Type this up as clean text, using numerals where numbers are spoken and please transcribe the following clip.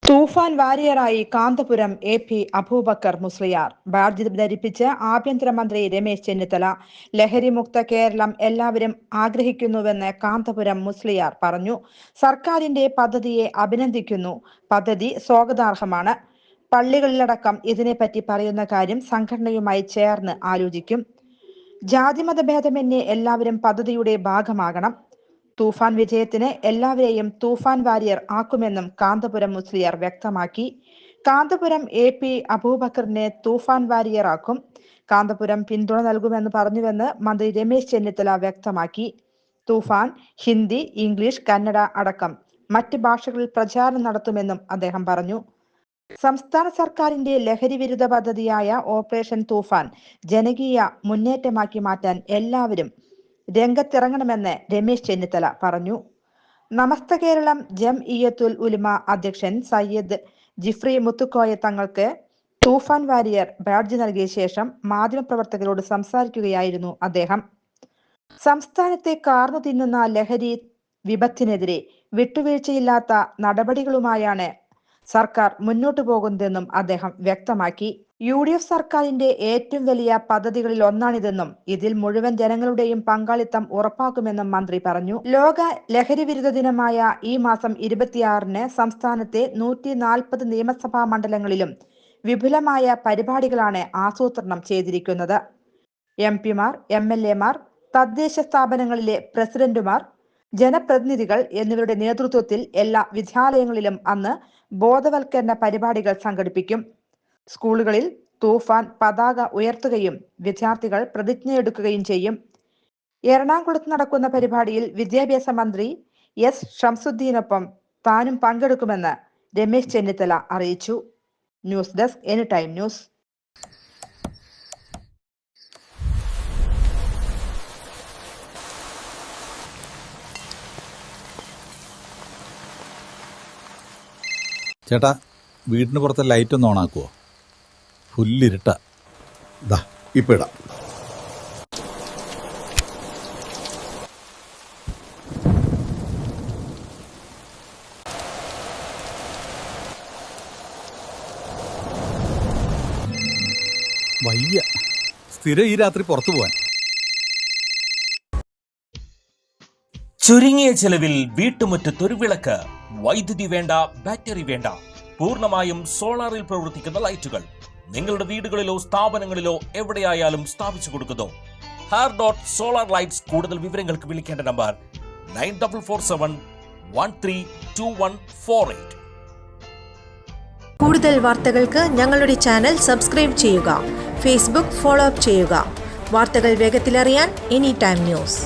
തൂഫാൻ വാരിയറായി Kanthapuram AP Abubakar Musliyar. Badge ധരിപ്പിച്ച് ആഭ്യന്തരമന്ത്രി രമേശ് ചെന്നിത്തല. ലഹരിമുക്ത കേരളം എല്ലാവരും ആഗ്രഹിക്കുന്നുവെന്ന് കാന്തപുരം മുസ്ലിയാർ പറഞ്ഞു. സർക്കാരിന്റെ പദ്ധതിയെ അഭിനന്ദിക്കുന്നു. പദ്ധതി സ്വാഗതാർഹമാണ്. പള്ളികളിലടക്കം ഇതിനെപ്പറ്റി പറയുന്ന കാര്യം സംഘടനയുമായി ചേർന്ന് ആലോചിക്കും. ജാതിമതഭേദമന്യേ എല്ലാവരും പദ്ധതിയുടെ ഭാഗമാകണം. തൂഫാൻ വിജയത്തിന് എല്ലാവരെയും തൂഫാൻ വാരിയർ ആക്കുമെന്നും കാന്തപുരം മുസ്ലിയാർ വ്യക്തമാക്കി. കാന്തപുരം AP അബൂബക്കറിനെ തൂഫാൻ വാരിയർ ആക്കും. കാന്തപുരം പിന്തുണ നൽകുമെന്ന് പറഞ്ഞുവെന്ന് മന്ത്രി രമേശ് ചെന്നിത്തല വ്യക്തമാക്കി. തൂഫാൻ ഹിന്ദി, ഇംഗ്ലീഷ്, കന്നഡ അടക്കം മറ്റ് ഭാഷകളിൽ പ്രചാരണം നടത്തുമെന്നും അദ്ദേഹം പറഞ്ഞു. സംസ്ഥാന സർക്കാരിന്റെ ലഹരി വിരുദ്ധ പദ്ധതിയായ ഓപ്പറേഷൻ തൂഫാൻ ജനകീയ മുന്നേറ്റമാക്കി മാറ്റാൻ എല്ലാവരും രംഗത്തിറങ്ങണമെന്ന് രമേശ് ചെന്നിത്തല പറഞ്ഞു. നമസ്ത കേരളം ജംഇയ്യത്തുൽ ഉലമ അധ്യക്ഷൻ സയ്യിദ് ജിഫ്രി മുത്തുക്കോയ തങ്ങൾക്ക് തൂഫാൻ വാരിയർ ബാഡ്ജ് നൽകിയ ശേഷം മാധ്യമപ്രവർത്തകരോട് സംസാരിക്കുകയായിരുന്നു അദ്ദേഹം. സംസ്ഥാനത്തെ കാർന്നു തിന്നുന്ന ലഹരി വിപത്തിനെതിരെ വിട്ടുവീഴ്ചയില്ലാത്ത നടപടികളുമായാണ് സർക്കാർ മുന്നോട്ടു പോകുന്നതെന്നും അദ്ദേഹം വ്യക്തമാക്കി. UDF സർക്കാരിന്റെ ഏറ്റവും വലിയ പദ്ധതികളിൽ ഒന്നാണിതെന്നും ഇതിൽ മുഴുവൻ ജനങ്ങളുടെയും പങ്കാളിത്തം ഉറപ്പാക്കുമെന്നും മന്ത്രി പറഞ്ഞു. ലോക ലഹരി വിരുദ്ധ ദിനമായ ഈ മാസം 26-ന് സംസ്ഥാനത്തെ 140 നിയമസഭാ മണ്ഡലങ്ങളിലും വിപുലമായ പരിപാടികളാണ് ആസൂത്രണം ചെയ്തിരിക്കുന്നത്. MP-മാർ, MLA-മാർ, തദ്ദേശ സ്ഥാപനങ്ങളിലെ പ്രസിഡന്റുമാർ, ജനപ്രതിനിധികൾ എന്നിവരുടെ നേതൃത്വത്തിൽ എല്ലാ വിദ്യാലയങ്ങളിലും അന്ന് ബോധവൽക്കരണ പരിപാടികൾ സംഘടിപ്പിക്കും. സ്കൂളുകളിൽ തൂഫാൻ പതാക ഉയർത്തുകയും വിദ്യാർത്ഥികൾ പ്രതിജ്ഞയെടുക്കുകയും ചെയ്യും. എറണാകുളത്ത് നടക്കുന്ന പരിപാടിയിൽ വിദ്യാഭ്യാസ മന്ത്രി S. ഷംസുദ്ദീനൊപ്പം താനും പങ്കെടുക്കുമെന്ന് രമേശ് ചെന്നിത്തല അറിയിച്ചു. News desk anytime news. ചേട്ടാ, വീടിന് പുറത്തെ ലൈറ്റ് ഒന്ന് ഓണാക്കുവോ? ഫുല്ലിരുട്ട. ദാ ഇപ്പം ഇടാം. വയ്യ, സ്ഥിരം ഈ രാത്രി പുറത്തു പോവാൻ. ചുരുങ്ങിയ ചെലവിൽ വീട്ടുമുറ്റത്തൊരു വിളക്ക്. വൈദ്യുതി വേണ്ട, ബാറ്ററി വേണ്ട. പൂർണ്ണമായും സോളാറിൽ പ്രവർത്തിക്കുന്ന ലൈറ്റുകൾ നിങ്ങളുടെ വീടുകളിലോ സ്ഥാപനങ്ങളിലോ എവിടെയായാലും സ്ഥാപിച്ചു കൊടുക്കുന്നു. Solar lights. കൂടുതൽ വിവരങ്ങൾക്ക് വിളിക്കേണ്ട നമ്പർ 9447132148. കൂടുതൽ വാർത്തകൾക്ക് ഞങ്ങളുടെ ചാനൽ സബ്സ്ക്രൈബ് ചെയ്യുക. ഫേസ്ബുക്ക് ഫോളോ അപ്പ് ചെയ്യുക. വാർത്തകൾ വേഗത്തിലറിയാൻ എനിടൈം ന്യൂസ്.